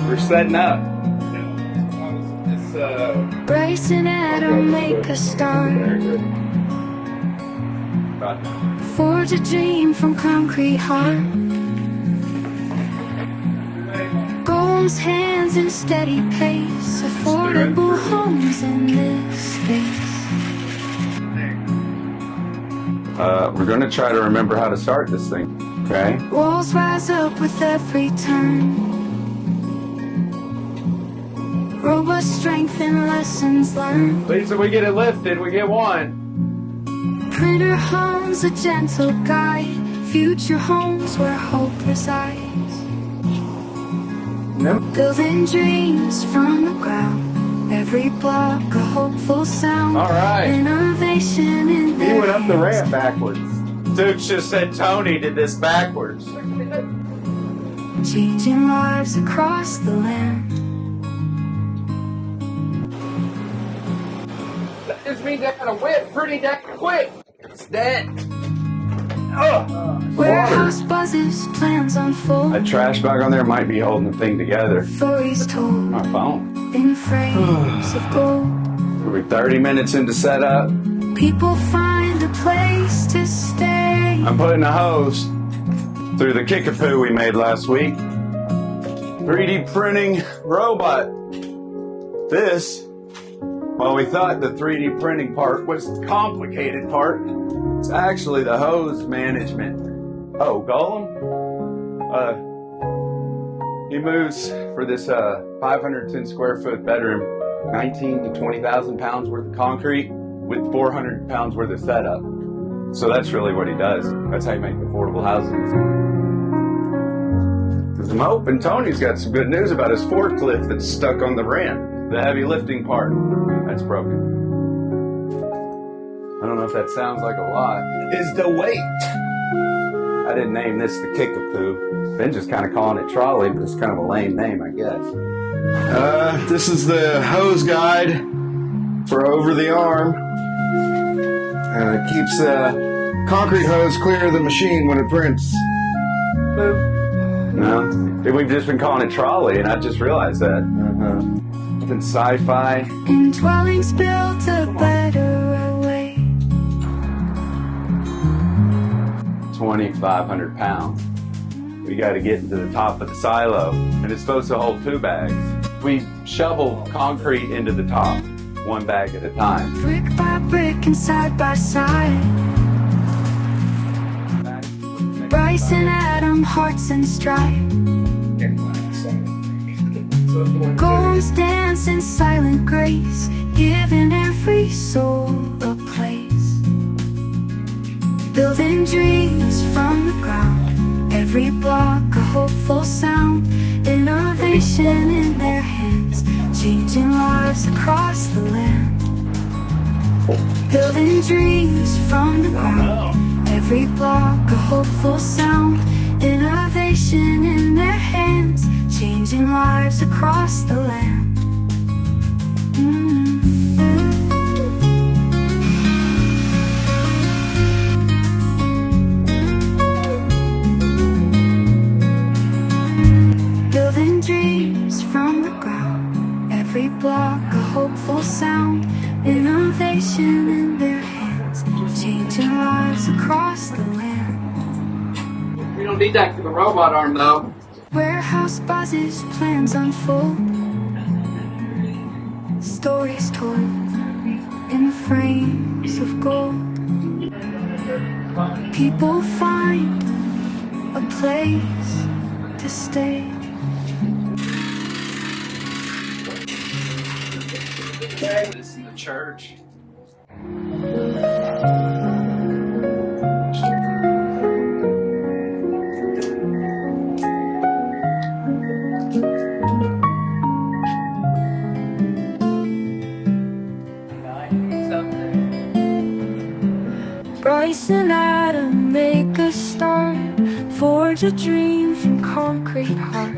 We're setting up. Bryce and Adam make a start. Forge a dream from concrete heart. Golems hands in steady pace. Affordable homes in this space. We're gonna try to remember how to start this thing, okay? Walls rise up with every turn. Robust strength and lessons learned. At least if we get it lifted, we get one. Printer homes a gentle guide. Future homes where hope resides. Nope. Building dreams from the ground. Every block a hopeful sound. All right. Innovation in their He went up the hands. ramp backwards. Duke just said Tony did this backwards. Changing lives across the land. That just means I gotta whip pretty damn quick. It's dead. Warehouse buzzes, plans unfold. That trash bag on there might be holding the thing together. Stories told My phone. in frames of gold. We're 30 minutes into setup. People find a place to stay. I'm putting a hose through the kickapoo we made last week. 3D printing robot. This, well, we thought the 3D printing part was the complicated part. It's actually the hose management. Oh, Golem? He moves for this 510 square foot bedroom, 19 to 20,000 pounds worth of concrete with 400 pounds worth of setup. So that's really what he does. That's how you make affordable housing. Because I'm hoping Tony's got some good news about his forklift that's stuck on the ramp. The heavy lifting part, that's broken. I don't know if that sounds like a lot. Is the weight. I didn't name this the kickapoo. Been just kind of calling it trolley, but it's kind of a lame name, I guess. This is the hose guide for over the arm. It keeps the concrete hose clear of the machine when it prints. No, we've just been calling it trolley, and I just realized that. Been sci-fi. And dwellings built a better way. 2,500 pounds. We got to get into the top of the silo, and it's supposed to hold 2 bags. We shovel concrete into the top, 1 bag at a time. Brick by brick and side by side. Bryce and Adam, hearts and strife. Golems dance in silent grace, giving every soul a place. Building dreams from the ground. Every block a hopeful sound. Innovation in their hands, changing lives across the land. Building dreams from the ground. Every block a hopeful sound. Innovation in their hands, changing lives across the land. Building dreams from the ground. Every block a hopeful sound. Innovation in their hands, changing lives across the land. We don't need that for the robot arm though. Warehouse buzzes, plans unfold. Stories told in frames of gold. People find a place to stay. This is the church. Bryce and Adam make a start. Forge a dream from concrete heart.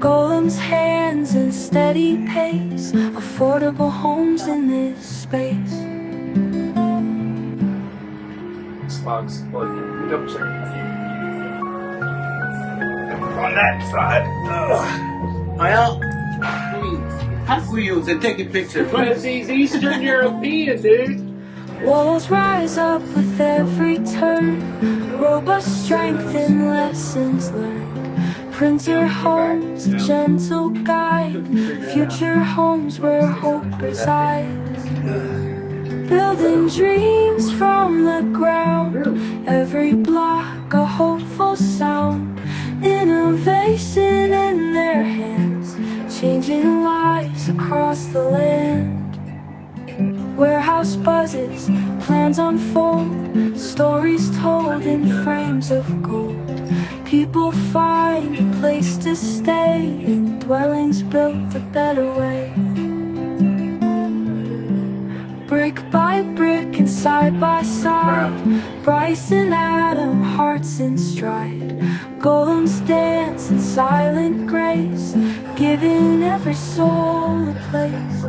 Golems hands in steady pace. Affordable homes in this space. Box, double check. On that side. Well, how can we use and taking pictures? Because he's Eastern European, dude. Walls rise up with every turn, robust strength and lessons learned. Printer homes, a gentle guide, future homes where hope resides. Building dreams from the ground, every block a hopeful sound. Innovation in their hands, changing lives across the land. Warehouse buzzes, plans unfold, stories told in frames of gold. People find a place to stay, and dwellings built a better way. Brick by brick and side by side, Bryce and Adam, hearts in stride. Golems dance in silent grace, giving every soul a place.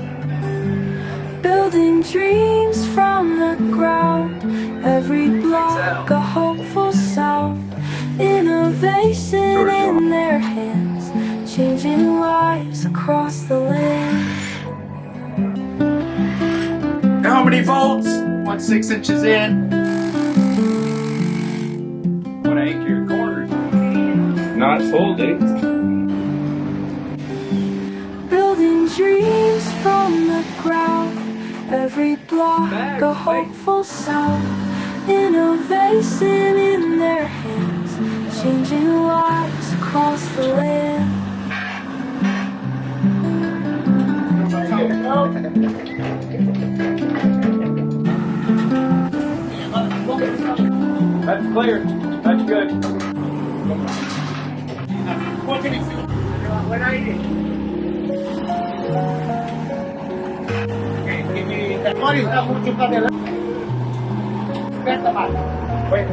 Building dreams from the ground, every block a hopeful sound. Innovation in their hands, changing lives across the land. How many volts? 1/6 inches in. 1/8 your corner. Not full, dude. Building dreams from the ground, every block a hopeful sound. Innovation in their hands, changing lives across the land. That's clear. That's good. What can you see? 180. Okay, give me that. What is that? Wait.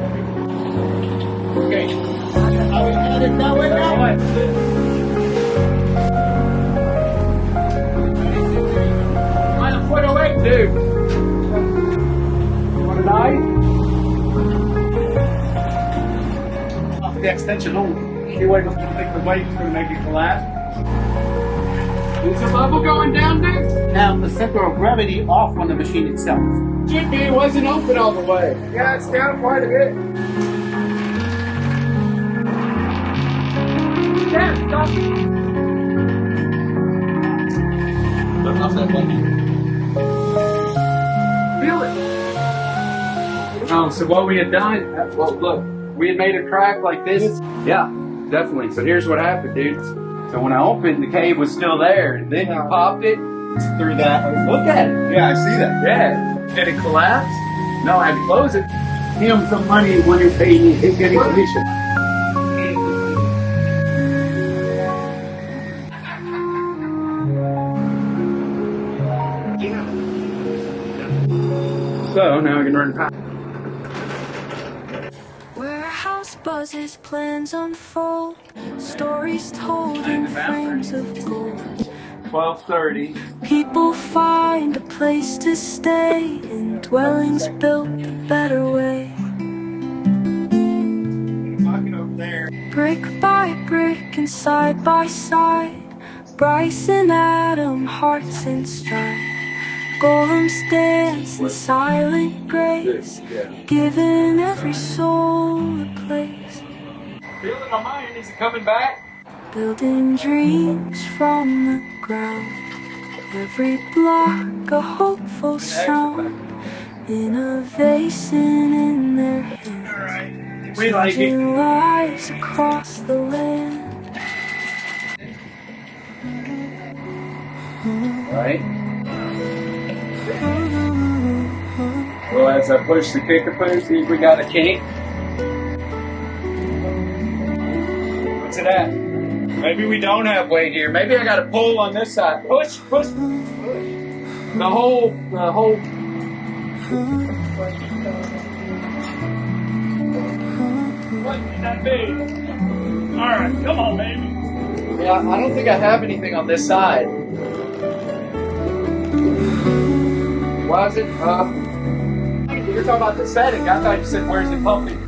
Okay. -108, dude. You want to die? The extension only. You wait till you think the weight's going to make it collapse. Is the bubble going down, dude? Now the center of gravity off on the machine itself. Should be. It wasn't open all the way. Yeah, it's down quite a bit. Yeah, stop. Look off that button. Feel it. Oh, so what we had done, well, look, we had made a crack like this. Yeah, definitely. So here's what happened, dudes. So when I opened, the cave was still there, and then you popped it through that. Look at it. Yeah, I see that. Yeah. Did it collapse? No, I had to close it. Him some money when you pay me. He's getting commission. So now we can run power. Warehouse buzzes, plans unfold, stories told in frames of gold. 12:30. People find a place to stay, and dwellings built a better way. Walking over there. Brick by brick and side by side, Bryce and Adam, hearts in stride. Golems dance in silent grace, giving every soul a place. Feeling my mind. Is it coming back? Building dreams from the ground, every block a hopeful sound. Innovation in their hands, We like it. changing lives across the land. Right? Well, as I push the kickapoo, see if we got a kink. What's it at? Maybe we don't have weight here. Maybe I gotta pull on this side. Push, push, push. The whole. What can that be? Alright, come on, baby. Yeah, I don't think I have anything on this side. Why is it? You're talking about the setting. I thought you said, where's it pumping?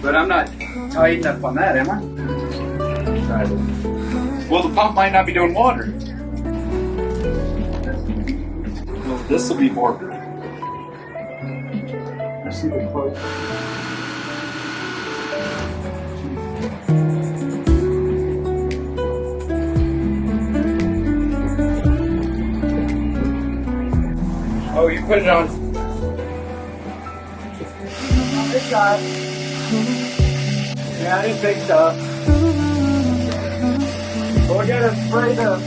But I'm not tight enough on that, am I? try this. Well, the pump might not be doing water. Well, this will be more. I see the quote. Oh, you put it on. Good shot. Yeah, I didn't think so. Well, we gotta spray the